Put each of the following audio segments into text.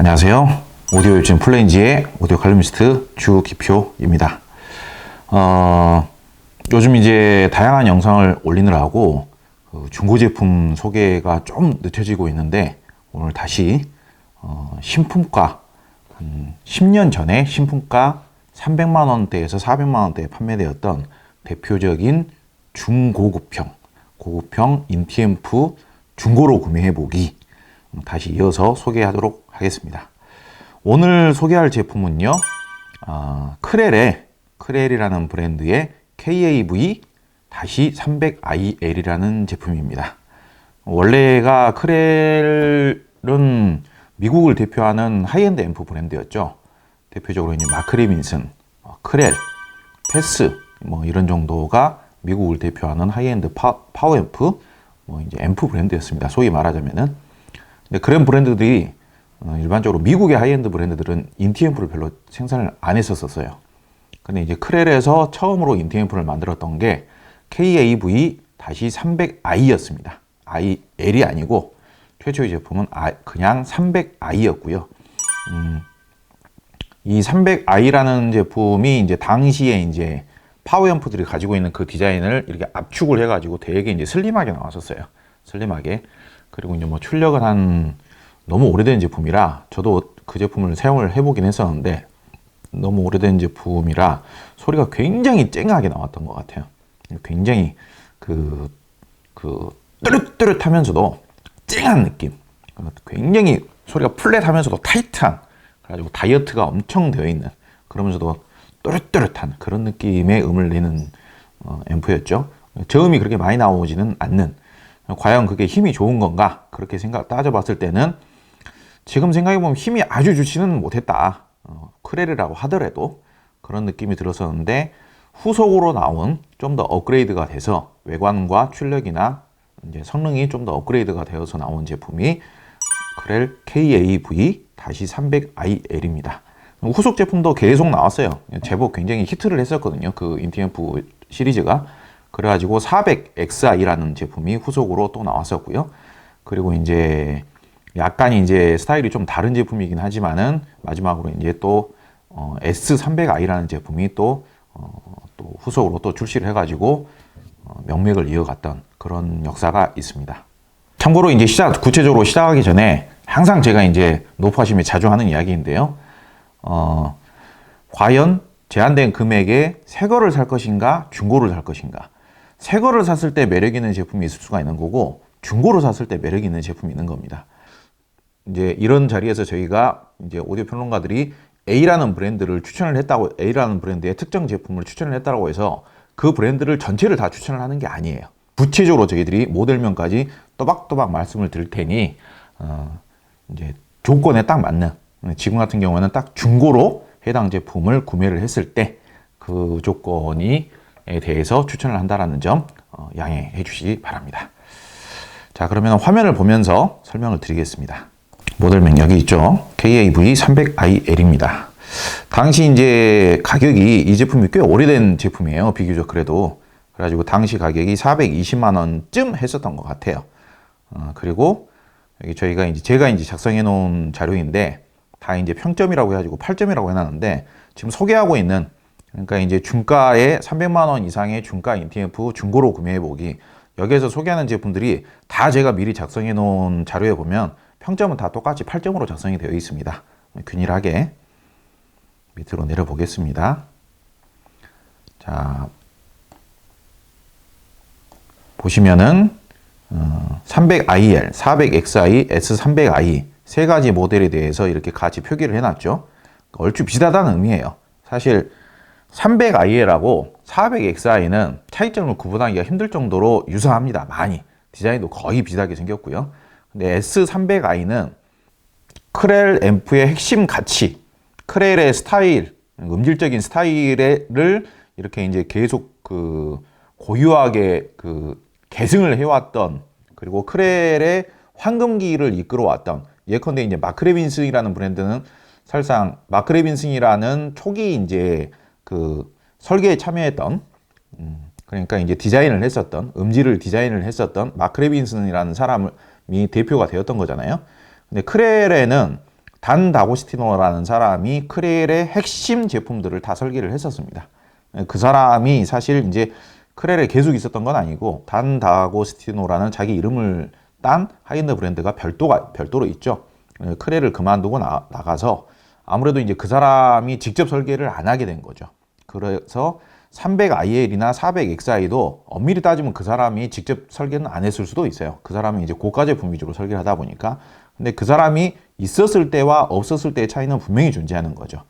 안녕하세요. 오디오 요즘 플레인지의 오디오 칼럼니스트 주기표입니다. 요즘 이제 다양한 영상을 올리느라고 중고 제품 소개가 좀 늦춰지고 있는데, 오늘 다시 신품가, 10년 전에 신품가 300만 원대에서 400만 원대에 판매되었던 대표적인 중고급형, 고급형 인티앰프 중고로 구매해보기, 다시 이어서 소개하도록 하겠습니다. 오늘 소개할 제품은요, 크렐이라는 브랜드의 KAV-300IL이라는 제품입니다. 원래가 크렐은 미국을 대표하는 하이엔드 앰프 브랜드였죠. 대표적으로 이제 마크 레빈슨, 크렐, 패스 이런 정도가 미국을 대표하는 하이엔드 파워 앰프, 이제 앰프 브랜드였습니다. 소위 말하자면은. 근데 그런 브랜드들이 일반적으로 미국의 하이엔드 브랜드들은 인티앰프를 별로 생산을 안 했었어요. 근데 이제 크렐에서 처음으로 인티앰프를 만들었던 게 KAV-300i였습니다. L이 아니고 최초의 제품은 그냥 300i였고요. 이 300i라는 제품이 이제 당시에 이제 파워 앰프들이 가지고 있는 그 디자인을 이렇게 압축을 해가지고 되게 이제 슬림하게 나왔었어요. 슬림하게. 그리고 이제 출력은 너무 오래된 제품이라, 저도 그 제품을 사용을 해보긴 했었는데, 너무 오래된 제품이라 소리가 굉장히 쨍하게 나왔던 것 같아요. 굉장히 뚜렷뚜렷 하면서도 쨍한 느낌. 굉장히 소리가 플랫하면서도 타이트한, 그래가지고 다이어트가 엄청 되어 있는, 그러면서도 또렷또렷한 그런 느낌의 음을 내는 앰프였죠. 저음이 그렇게 많이 나오지는 않는, 과연 그게 힘이 좋은 건가? 그렇게 따져봤을 때는 지금 생각해보면 힘이 아주 좋지는 못했다. 크렐이라고 하더라도 그런 느낌이 들었었는데, 후속으로 나온 좀 더 업그레이드가 돼서 외관과 출력이나 이제 성능이 좀 더 업그레이드가 되어서 나온 제품이 크렐 KAV-300IL입니다. 후속 제품도 계속 나왔어요. 제법 굉장히 히트를 했었거든요. 그 인티앰프 시리즈가. 그래가지고 400XI라는 제품이 후속으로 또 나왔었고요. 그리고 이제 약간 이제 스타일이 좀 다른 제품이긴 하지만은 마지막으로 이제 또 S300i라는 제품이 또 후속으로 또 출시를 해가지고 명맥을 이어갔던 그런 역사가 있습니다. 참고로 이제 구체적으로 시작하기 전에 항상 제가 이제 노파심에 자주 하는 이야기인데요. 과연 제한된 금액에 새 거를 살 것인가, 중고를 살 것인가. 새 거를 샀을 때 매력 있는 제품이 있을 수가 있는 거고, 중고로 샀을 때 매력 있는 제품이 있는 겁니다. 이제 이런 자리에서 저희가 이제 오디오 평론가들이 A라는 브랜드를 추천을 했다고, A라는 브랜드의 특정 제품을 추천을 했다고 해서 그 브랜드를 전체를 다 추천을 하는 게 아니에요. 구체적으로 저희들이 모델명까지 또박또박 말씀을 드릴 테니, 이제 조건에 딱 맞는, 지금 같은 경우에는 딱 중고로 해당 제품을 구매를 했을 때 그 조건에 대해서 추천을 한다는 점 양해해 주시기 바랍니다. 자, 그러면 화면을 보면서 설명을 드리겠습니다. 모델명 여기 있죠. KAV-300IL입니다. 당시 이제 가격이, 이 제품이 꽤 오래된 제품이에요. 비교적 그래도. 그래가지고 당시 가격이 420만 원쯤 했었던 것 같아요. 그리고 여기 제가 이제 작성해 놓은 자료인데, 다 이제 평점이라고 해가지고 8점이라고 해놨는데, 지금 소개하고 있는, 그러니까 이제 중가에 300만 원 이상의 중가 인티앰프 중고로 구매해보기, 여기에서 소개하는 제품들이 다 제가 미리 작성해 놓은 자료에 보면 평점은 다 똑같이 8점으로 작성이 되어 있습니다. 균일하게 밑으로 내려보겠습니다. 자, 보시면은 300IL, 400XI, S300i 세 가지 모델에 대해서 이렇게 같이 표기를 해놨죠. 얼추 비슷하다는 의미예요. 사실 300IL하고 400XI는 차이점을 구분하기가 힘들 정도로 유사합니다. 많이. 디자인도 거의 비슷하게 생겼고요. 근데 S300i는 크렐 앰프의 핵심 가치, 크렐의 스타일, 음질적인 스타일을 이렇게 이제 계속 고유하게 계승을 해왔던, 그리고 크렐의 황금기를 이끌어왔던, 예컨대 이제 마크 레빈슨이라는 브랜드는 사실상 마크 레빈슨이라는 초기 이제 설계에 참여했던, 그러니까 이제 디자인을 했었던, 음질을 디자인을 했었던 마크 레빈슨이라는 사람이 대표가 되었던 거잖아요. 근데 크렐에는 단다고스티노라는 사람이 크렐의 핵심 제품들을 다 설계를 했었습니다. 그 사람이 사실 이제 크렐에 계속 있었던 건 아니고 단다고스티노라는 자기 이름을 딴 하이엔드 브랜드가 별도로 있죠. 크렐을 그만두고 나가서 아무래도 이제 그 사람이 직접 설계를 안 하게 된 거죠. 그래서 300IL이나 400XI도 엄밀히 따지면 그 사람이 직접 설계는 안 했을 수도 있어요. 그 사람이 이제 고가 제품 위주로 설계를 하다 보니까. 근데 그 사람이 있었을 때와 없었을 때의 차이는 분명히 존재하는 거죠.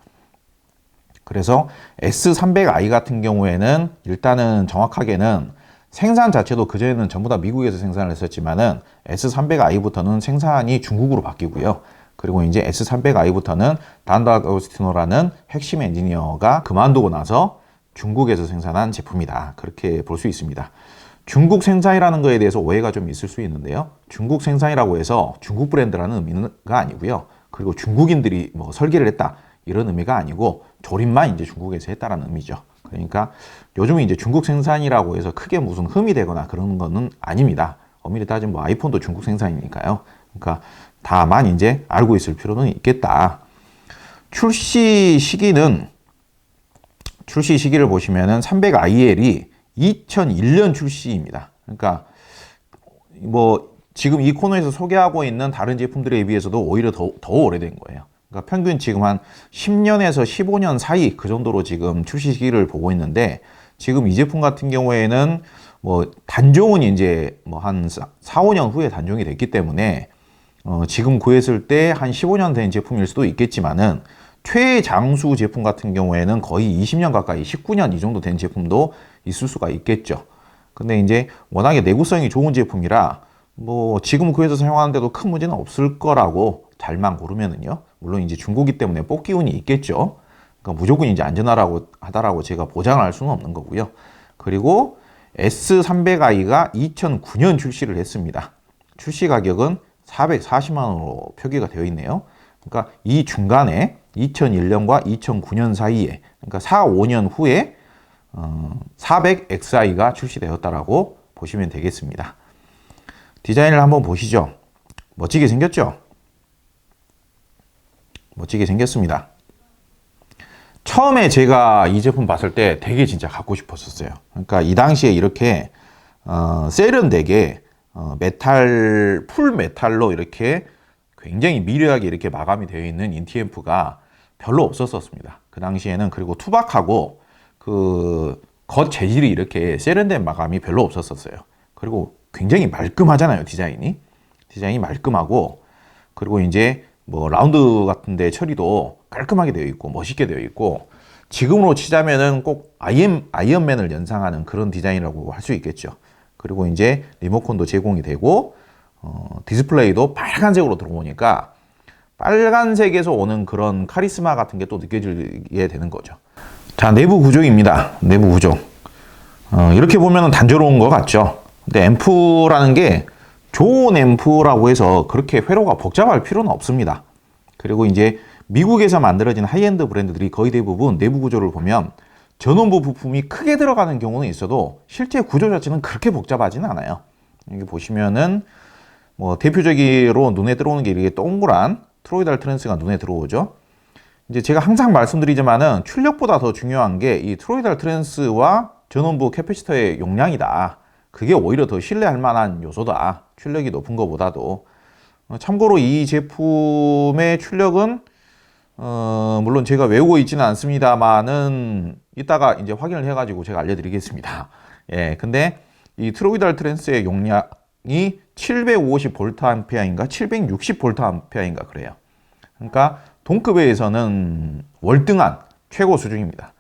그래서 S300i 같은 경우에는 일단은 정확하게는 생산 자체도 그전에는 전부 다 미국에서 생산을 했었지만은 S300i부터는 생산이 중국으로 바뀌고요. 그리고 이제 S300i부터는 단다고스티노라는 핵심 엔지니어가 그만두고 나서 중국에서 생산한 제품이다. 그렇게 볼 수 있습니다. 중국 생산이라는 거에 대해서 오해가 좀 있을 수 있는데요. 중국 생산이라고 해서 중국 브랜드라는 의미가 아니고요. 그리고 중국인들이 뭐 설계를 했다. 이런 의미가 아니고 조립만 이제 중국에서 했다라는 의미죠. 그러니까 요즘은 이제 중국 생산이라고 해서 크게 무슨 흠이 되거나 그런 거는 아닙니다. 엄밀히 따지면 뭐 아이폰도 중국 생산이니까요. 그러니까 다만 이제 알고 있을 필요는 있겠다. 출시 시기를 보시면은 300IL이 2001년 출시입니다. 그러니까 뭐 지금 이 코너에서 소개하고 있는 다른 제품들에 비해서도 오히려 더 오래된 거예요. 그러니까 평균 지금 한 10년에서 15년 사이 그 정도로 지금 출시 시기를 보고 있는데 지금 이 제품 같은 경우에는 뭐 단종은 이제 뭐 한 4, 5년 후에 단종이 됐기 때문에 지금 구했을 때 한 15년 된 제품일 수도 있겠지만은 최장수 제품 같은 경우에는 거의 20년 가까이 19년 이 정도 된 제품도 있을 수가 있겠죠. 근데 이제 워낙에 내구성이 좋은 제품이라 뭐 지금 구해서 사용하는데도 큰 문제는 없을 거라고 잘만 고르면은요. 물론 이제 중고기 때문에 뽑기 운이 있겠죠. 그러니까 무조건 이제 하다라고 제가 보장할 수는 없는 거고요. 그리고 S300i가 2009년 출시를 했습니다. 출시 가격은 440만 원으로 표기가 되어 있네요. 그러니까 이 중간에 2001년과 2009년 사이에 그러니까 4, 5년 후에 400XI가 출시되었다라고 보시면 되겠습니다. 디자인을 한번 보시죠. 멋지게 생겼죠? 멋지게 생겼습니다. 처음에 제가 이 제품 봤을 때 되게 진짜 갖고 싶었었어요. 그러니까 이 당시에 이렇게 세련되게 풀 메탈로 이렇게 굉장히 미려하게 이렇게 마감이 되어 있는 인티앰프가 별로 없었습니다. 그 당시에는. 그리고 투박하고 그 겉 재질이 이렇게 세련된 마감이 별로 없었어요. 그리고 굉장히 말끔하잖아요, 디자인이 말끔하고, 그리고 이제 뭐 라운드 같은데 처리도 깔끔하게 되어 있고 멋있게 되어 있고, 지금으로 치자면은 꼭 아이언맨을 연상하는 그런 디자인이라고 할 수 있겠죠. 그리고 이제 리모컨도 제공이 되고 디스플레이도 빨간색으로 들어오니까 빨간색에서 오는 그런 카리스마 같은 게 또 느껴지게 되는 거죠. 자, 내부 구조입니다. 내부 구조. 이렇게 보면 단조로운 것 같죠. 근데 앰프라는 게 좋은 앰프라고 해서 그렇게 회로가 복잡할 필요는 없습니다. 그리고 이제 미국에서 만들어진 하이엔드 브랜드들이 거의 대부분 내부 구조를 보면 전원부 부품이 크게 들어가는 경우는 있어도 실제 구조 자체는 그렇게 복잡하지는 않아요. 여기 보시면은 뭐 대표적으로 눈에 들어오는 게 이렇게 동그란 트로이달 트랜스가 눈에 들어오죠. 이제 제가 항상 말씀드리지만은 출력보다 더 중요한 게 이 트로이달 트랜스와 전원부 캐패시터의 용량이다. 그게 오히려 더 신뢰할 만한 요소다. 출력이 높은 것보다도. 참고로 이 제품의 출력은 물론 제가 외우고 있지는 않습니다만은 이따가 이제 확인을 해가지고 제가 알려드리겠습니다. 예, 근데 이 트로이달 트랜스의 용량이 750VA인가 760VA인가 그래요. 그러니까 동급에서는 월등한 최고 수준입니다.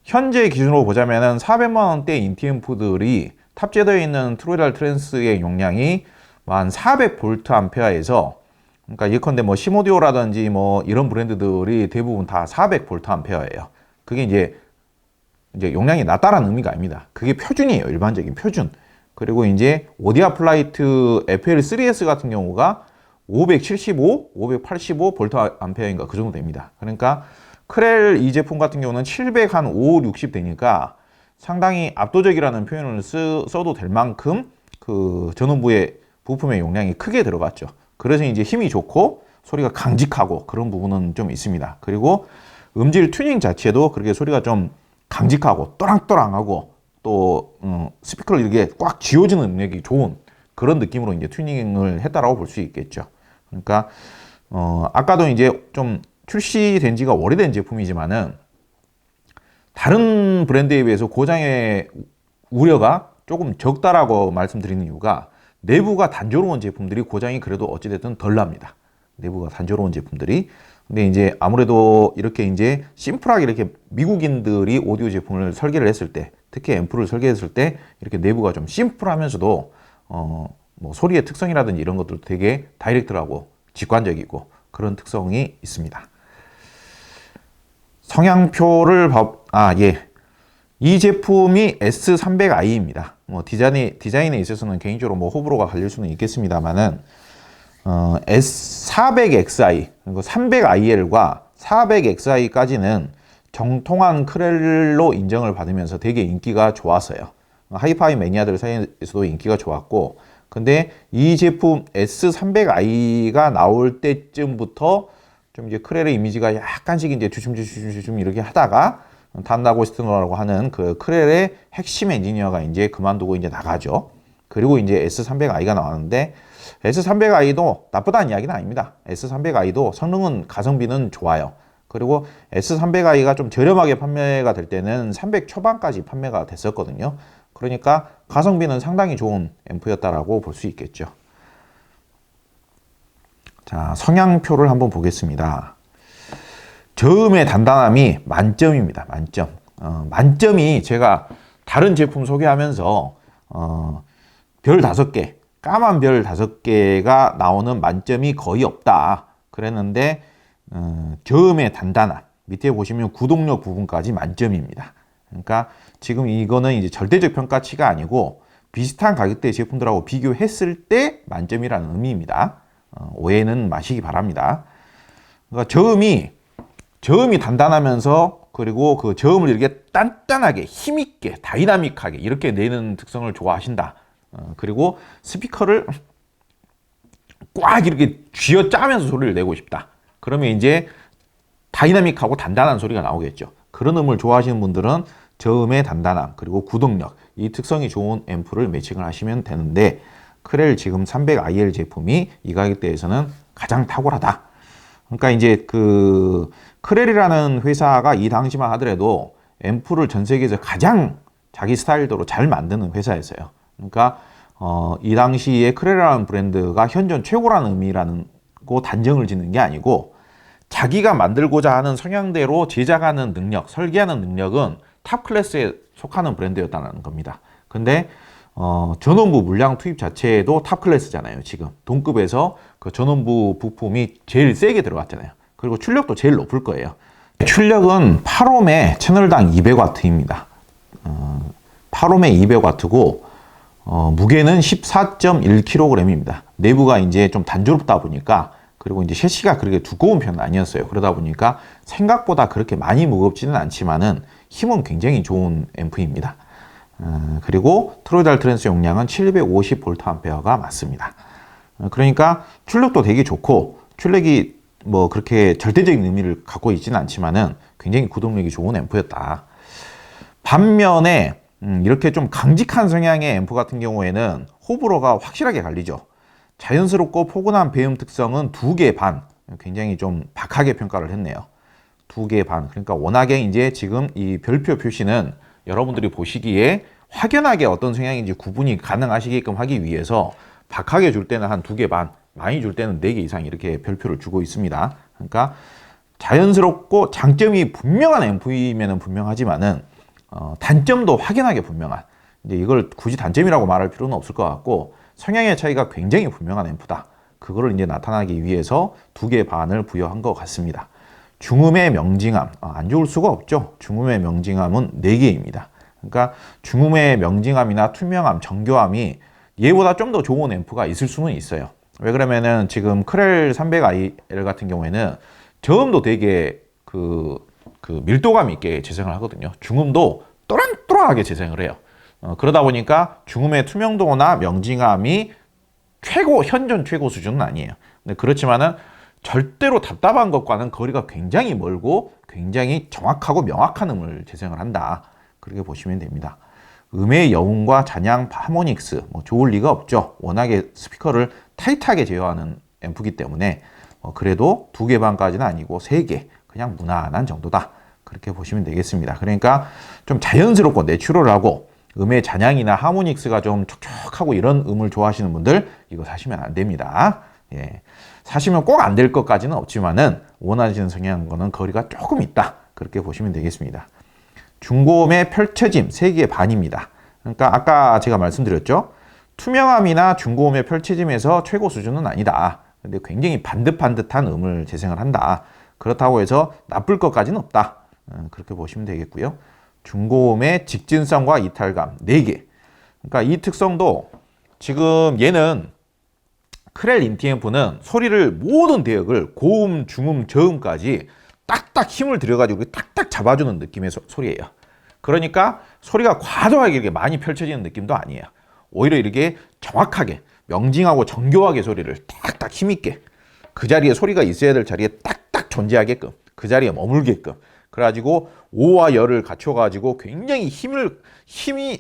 현재 기준으로 보자면은 400만 원대 인티앰프들이 탑재되어 있는 트로이달 트랜스의 용량이 한 400V에서 그러니까 예컨대 뭐 시모디오라든지 뭐 이런 브랜드들이 대부분 다 400V예요. 그게 이제 용량이 낮다라는 의미가 아닙니다. 그게 표준이에요. 일반적인 표준. 그리고 이제 오디아 플라이트 FL3S 같은 경우가 575, 585V인가 그 정도 됩니다. 그러니까 크렐 이 제품 같은 경우는 700 한 5, 60 되니까 상당히 압도적이라는 표현을 써도 될 만큼 그 전원부의 부품의 용량이 크게 들어갔죠. 그래서 이제 힘이 좋고 소리가 강직하고 그런 부분은 좀 있습니다. 그리고 음질 튜닝 자체도 그렇게 소리가 좀 강직하고 또랑또랑하고 또 스피커를 이렇게 꽉 쥐어주는 능력이 좋은 그런 느낌으로 이제 튜닝을 했다라고 볼 수 있겠죠. 그러니까 아까도 이제 좀 출시된 지가 오래된 제품이지만은 다른 브랜드에 비해서 고장의 우려가 조금 적다라고 말씀드리는 이유가 내부가 단조로운 제품들이 고장이 그래도 어찌됐든 덜 납니다. 내부가 단조로운 제품들이. 근데 이제 아무래도 이렇게 이제 심플하게 이렇게 미국인들이 오디오 제품을 설계를 했을 때, 특히 앰프를 설계했을 때 이렇게 내부가 좀 심플하면서도 뭐 소리의 특성이라든지 이런 것들도 되게 다이렉트하고 직관적이고 그런 특성이 있습니다. 성향표를 이 제품이 S300i입니다. 뭐 디자인에 있어서는 개인적으로 뭐 호불호가 갈릴 수는 있겠습니다만은 S400xi 그리고 300il과 400xi까지는 정통한 크렐로 인정을 받으면서 되게 인기가 좋았어요. 하이파이 매니아들 사이에서도 인기가 좋았고, 근데 이 제품 S300i가 나올 때쯤부터 좀 이제 크렐의 이미지가 약간씩 이제 주춤주춤 이렇게 하다가 단다고스트노라고 하는 그 크렐의 핵심 엔지니어가 이제 그만두고 이제 나가죠. 그리고 이제 S300i가 나왔는데 S300i도 나쁘다는 이야기는 아닙니다. S300i도 성능은 가성비는 좋아요. 그리고 S300i가 좀 저렴하게 판매가 될 때는 300 초반까지 판매가 됐었거든요. 그러니까 가성비는 상당히 좋은 앰프였다라고 볼 수 있겠죠. 자, 성향표를 한번 보겠습니다. 저음의 단단함이 만점입니다. 만점. 만점이 제가 다른 제품 소개하면서 별 5개, 까만 별 5개가 나오는 만점이 거의 없다 그랬는데 저음의 단단함, 밑에 보시면 구동력 부분까지 만점입니다. 그러니까 지금 이거는 이제 절대적 평가치가 아니고 비슷한 가격대 제품들하고 비교했을 때 만점이라는 의미입니다. 오해는 마시기 바랍니다. 그러니까 저음이 단단하면서 그리고 그 저음을 이렇게 단단하게 힘있게 다이나믹하게 이렇게 내는 특성을 좋아하신다. 그리고 스피커를 꽉 이렇게 쥐어짜면서 소리를 내고 싶다. 그러면 이제 다이나믹하고 단단한 소리가 나오겠죠. 그런 음을 좋아하시는 분들은 저음의 단단함 그리고 구동력 이 특성이 좋은 앰프를 매칭을 하시면 되는데 크렐 지금 300IL 제품이 이 가격대에서는 가장 탁월하다. 그러니까 이제 그 크렐이라는 회사가 이 당시만 하더라도 앰프를 전 세계에서 가장 자기 스타일대로 잘 만드는 회사였어요. 그러니까 이 당시에 크렐이라는 브랜드가 현존 최고라는 의미라는 거 단정을 짓는 게 아니고 자기가 만들고자 하는 성향대로 제작하는 능력, 설계하는 능력은 탑 클래스에 속하는 브랜드였다는 겁니다. 근데 전원부 물량 투입 자체도 탑 클래스잖아요. 지금 동급에서 그 전원부 부품이 제일 세게 들어갔잖아요. 그리고 출력도 제일 높을 거예요. 출력은 8옴에 채널당 200W입니다. 8옴에 200W고 무게는 14.1kg입니다. 내부가 이제 좀 단조롭다 보니까 그리고 이제 셰시가 그렇게 두꺼운 편은 아니었어요. 그러다 보니까 생각보다 그렇게 많이 무겁지는 않지만은 힘은 굉장히 좋은 앰프입니다. 그리고 트로이달 트랜스 용량은 750VA가 맞습니다. 그러니까 출력도 되게 좋고 출력이 뭐 그렇게 절대적인 의미를 갖고 있지는 않지만은 굉장히 구동력이 좋은 앰프였다. 반면에 이렇게 좀 강직한 성향의 앰프 같은 경우에는 호불호가 확실하게 갈리죠. 자연스럽고 포근한 배음 특성은 2개 반, 굉장히 좀 박하게 평가를 했네요. 2개 반. 그러니까 워낙에 이제 지금 이 별표 표시는 여러분들이 보시기에 확연하게 어떤 성향인지 구분이 가능하시게끔 하기 위해서 박하게 줄 때는 한 2개 반, 많이 줄 때는 4개 이상 이렇게 별표를 주고 있습니다. 그러니까 자연스럽고 장점이 분명한 앰프이면은 분명하지만은 단점도 확연하게 분명한, 이제 이걸 굳이 단점이라고 말할 필요는 없을 것 같고 성향의 차이가 굉장히 분명한 앰프다. 그거를 이제 나타나기 위해서 2개 반을 부여한 것 같습니다. 중음의 명징함, 안 좋을 수가 없죠. 중음의 명징함은 4개입니다. 그러니까 중음의 명징함이나 투명함, 정교함이 얘보다 좀 더 좋은 앰프가 있을 수는 있어요. 왜 그러면은 지금 크렐 300IL 같은 경우에는 저음도 되게 그 밀도감 있게 재생을 하거든요. 중음도 또랑또랑하게 재생을 해요. 그러다 보니까 중음의 투명도나 명징함이 현존 최고 수준은 아니에요. 근데 그렇지만은 절대로 답답한 것과는 거리가 굉장히 멀고 굉장히 정확하고 명확한 음을 재생을 한다. 그렇게 보시면 됩니다. 음의 여운과 잔향, 하모닉스 뭐 좋을 리가 없죠. 워낙에 스피커를 타이트하게 제어하는 앰프기 때문에 그래도 2개 반까지는 아니고 3개, 그냥 무난한 정도다. 그렇게 보시면 되겠습니다. 그러니까 좀 자연스럽고 내추럴하고 음의 잔향이나 하모닉스가 좀 촉촉하고 이런 음을 좋아하시는 분들 이거 사시면 안 됩니다. 예. 사시면 꼭 안 될 것까지는 없지만은 원하시는 성향과는 거리가 조금 있다. 그렇게 보시면 되겠습니다. 중고음의 펼쳐짐 3개 반입니다. 그러니까 아까 제가 말씀드렸죠. 투명함이나 중고음의 펼쳐짐에서 최고 수준은 아니다. 근데 굉장히 반듯반듯한 음을 재생을 한다. 그렇다고 해서 나쁠 것까지는 없다. 그렇게 보시면 되겠고요. 중고음의 직진성과 이탈감 4개. 그러니까 이 특성도 지금 얘는 크렐 인티앰프는 소리를 모든 대역을 고음, 중음, 저음까지 딱딱 힘을 들여가지고 딱딱 잡아주는 느낌의 소리예요. 그러니까 소리가 과도하게 이렇게 많이 펼쳐지는 느낌도 아니에요. 오히려 이렇게 정확하게 명징하고 정교하게 소리를 딱딱 힘있게 그 자리에 소리가 있어야 될 자리에 딱딱 존재하게끔 그 자리에 머물게끔 그래가지고 오와 열을 갖춰가지고 굉장히 힘이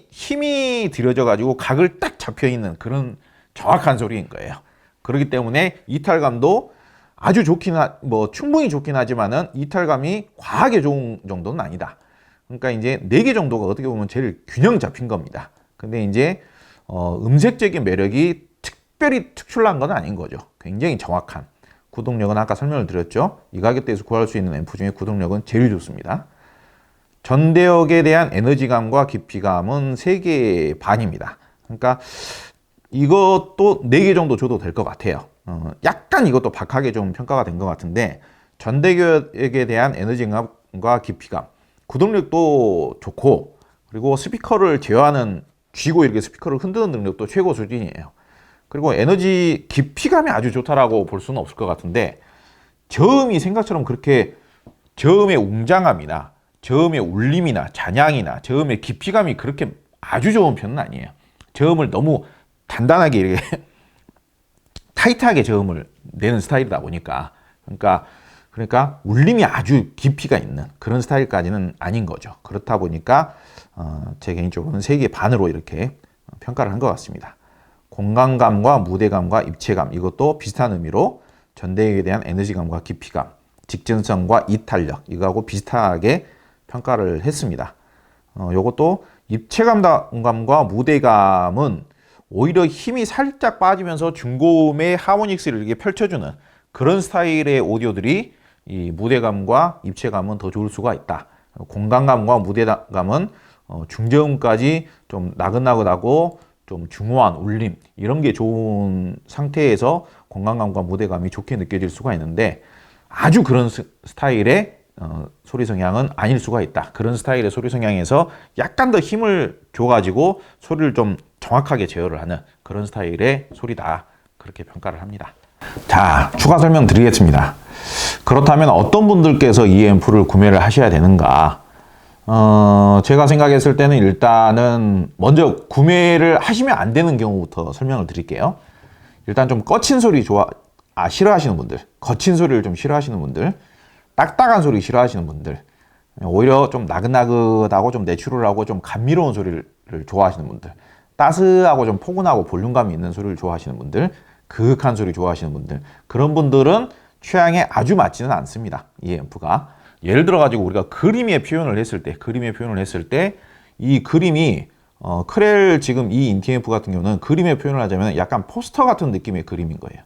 들여져가지고 각을 딱 잡혀있는 그런 정확한 소리인 거예요. 그렇기 때문에 이탈감도 아주 충분히 좋긴 하지만은 이탈감이 과하게 좋은 정도는 아니다. 그러니까 이제 4개 정도가 어떻게 보면 제일 균형 잡힌 겁니다. 근데 이제 음색적인 매력이 특별히 특출난 건 아닌 거죠. 굉장히 정확한. 구동력은 아까 설명을 드렸죠. 이 가격대에서 구할 수 있는 앰프 중에 구동력은 제일 좋습니다. 전대역에 대한 에너지감과 깊이감은 3개 반입니다. 그러니까 이것도 4개 정도 줘도 될 것 같아요. 약간 이것도 박하게 좀 평가가 된 것 같은데 전대역에 대한 에너지감과 깊이감, 구동력도 좋고 그리고 스피커를 제어하는 쥐고 이렇게 스피커를 흔드는 능력도 최고 수준이에요. 그리고 에너지 깊이감이 아주 좋다라고 볼 수는 없을 것 같은데 저음이 생각처럼 그렇게 저음의 웅장함이나 저음의 울림이나 잔향이나 저음의 깊이감이 그렇게 아주 좋은 편은 아니에요. 저음을 너무 단단하게 이렇게 타이트하게 저음을 내는 스타일이다 보니까 그러니까 울림이 아주 깊이가 있는 그런 스타일까지는 아닌 거죠. 그렇다 보니까 제 개인적으로는 3개 반으로 이렇게 평가를 한 것 같습니다. 공간감과 무대감과 입체감 이것도 비슷한 의미로 전대역에 대한 에너지감과 깊이감, 직진성과 이탄력 이거하고 비슷하게 평가를 했습니다. 이것도 입체감과 무대감은 오히려 힘이 살짝 빠지면서 중고음의 하모닉스를 이렇게 펼쳐주는 그런 스타일의 오디오들이 이 무대감과 입체감은 더 좋을 수가 있다. 공간감과 무대감은 중저음까지 좀 나긋나긋하고 좀 중후한 울림 이런 게 좋은 상태에서 공간감과 무대감이 좋게 느껴질 수가 있는데 아주 그런 스타일의 소리 성향은 아닐 수가 있다. 그런 스타일의 소리 성향에서 약간 더 힘을 줘가지고 소리를 좀 정확하게 제어를 하는 그런 스타일의 소리다. 그렇게 평가를 합니다. 자, 추가 설명 드리겠습니다. 그렇다면 어떤 분들께서 이 앰프를 구매를 하셔야 되는가? 제가 생각했을 때는 일단은 먼저 구매를 하시면 안 되는 경우부터 설명을 드릴게요. 일단 좀 거친 소리 싫어하시는 분들, 거친 소리를 좀 싫어하시는 분들, 딱딱한 소리 싫어하시는 분들, 오히려 좀 나긋나긋하고 좀 내추럴하고 좀 감미로운 소리를 좋아하시는 분들, 따스하고 좀 포근하고 볼륨감이 있는 소리를 좋아하시는 분들, 그윽한 소리 좋아하시는 분들, 그런 분들은 취향에 아주 맞지는 않습니다. 이 앰프가. 예를 들어 가지고 우리가 그림의 표현을 했을 때 이 그림이 크렐 지금 이 인티 앰프 같은 경우는 그림의 표현을 하자면 약간 포스터 같은 느낌의 그림인 거예요.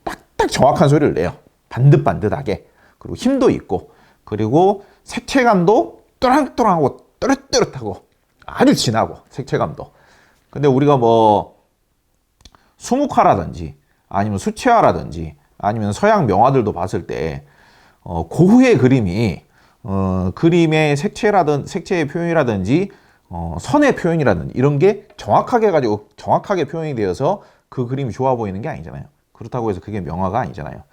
딱딱 정확한 소리를 내요. 반듯반듯하게. 그리고 힘도 있고 그리고 색채감도 또랑또랑하고 또렷또렷하고 아주 진하고 색채감도. 근데 우리가 뭐 수묵화라든지 아니면 수채화라든지 아니면 서양 명화들도 봤을 때 고흐의 그림이 그림의 색채의 표현이라든지 선의 표현이라든지 이런 게 정확하게 표현이 되어서 그 그림이 좋아 보이는 게 아니잖아요. 그렇다고 해서 그게 명화가 아니잖아요.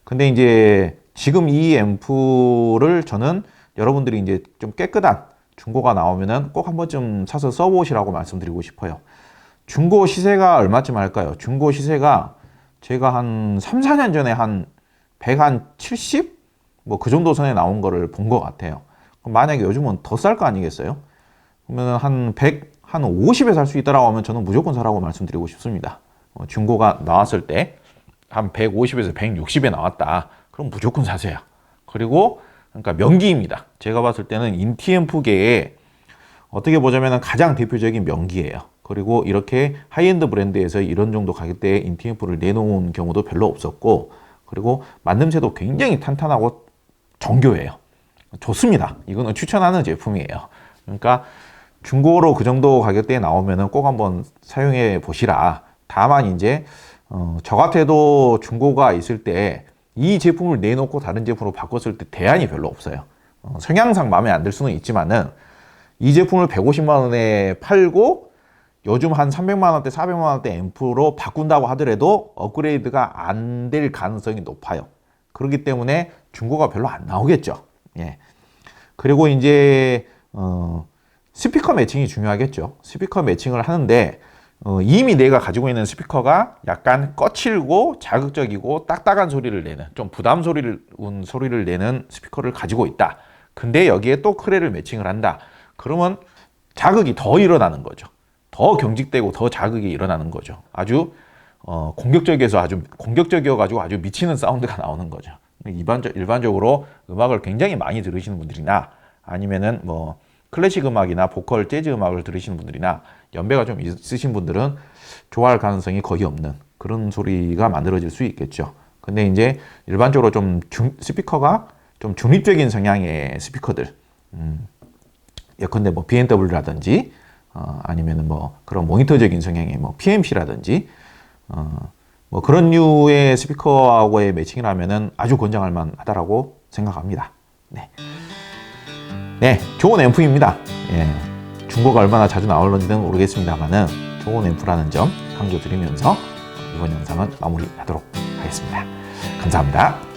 근데 이제 지금 이 앰프를 저는 여러분들이 이제 좀 깨끗한 중고가 나오면은 꼭 한 번쯤 사서 써보시라고 말씀드리고 싶어요. 중고 시세가 얼마쯤 할까요? 중고 시세가 제가 한 3, 4년 전에 한 170? 뭐 그 정도 선에 나온 거를 본 것 같아요. 그럼 만약에 요즘은 더 쌀 거 아니겠어요? 그러면 한 100, 한 50에 살 수 있다라고 하면 저는 무조건 사라고 말씀드리고 싶습니다. 중고가 나왔을 때 한 150에서 160에 나왔다. 그럼 무조건 사세요. 그리고 그러니까 명기입니다. 제가 봤을 때는 인티엠프계에 어떻게 보자면 가장 대표적인 명기예요. 그리고 이렇게 하이엔드 브랜드에서 이런 정도 가격대에 인티엠프를 내놓은 경우도 별로 없었고, 그리고 만듦새도 굉장히 탄탄하고 정교해요. 좋습니다. 이거는 추천하는 제품이에요. 그러니까 중고로 그 정도 가격대에 나오면은 꼭 한번 사용해 보시라. 다만 이제 저 같아도 중고가 있을 때 이 제품을 내놓고 다른 제품으로 바꿨을 때 대안이 별로 없어요. 성향상 마음에 안 들 수는 있지만은 이 제품을 150만 원에 팔고 요즘 한 300만 원대, 400만 원대 앰프로 바꾼다고 하더라도 업그레이드가 안 될 가능성이 높아요. 그렇기 때문에 중고가 별로 안 나오겠죠. 예. 그리고 이제 스피커 매칭이 중요하겠죠. 스피커 매칭을 하는데 이미 내가 가지고 있는 스피커가 약간 거칠고 자극적이고 딱딱한 소리를 내는, 좀 부담스러운 소리를 내는 스피커를 가지고 있다. 근데 여기에 또 크레를 매칭을 한다. 그러면 자극이 더 일어나는 거죠. 더 경직되고 더 자극이 일어나는 거죠. 아주 공격적이어가지고 아주 미치는 사운드가 나오는 거죠. 일반적으로 음악을 굉장히 많이 들으시는 분들이나 아니면은 뭐 클래식 음악이나 보컬, 재즈 음악을 들으시는 분들이나 연배가 좀 있으신 분들은 좋아할 가능성이 거의 없는 그런 소리가 만들어질 수 있겠죠. 근데 이제 일반적으로 좀 스피커가 좀 중립적인 성향의 스피커들, 예컨대 뭐 B&W라든지 아니면은 뭐 그런 모니터적인 성향의 뭐 PMC라든지 뭐 그런 류의 스피커하고의 매칭을 하면은 아주 권장할 만하다라고 생각합니다. 네. 네, 좋은 앰프입니다. 예, 중고가 얼마나 자주 나올는지는 모르겠습니다만은 좋은 앰프라는 점 강조드리면서 이번 영상은 마무리하도록 하겠습니다. 감사합니다.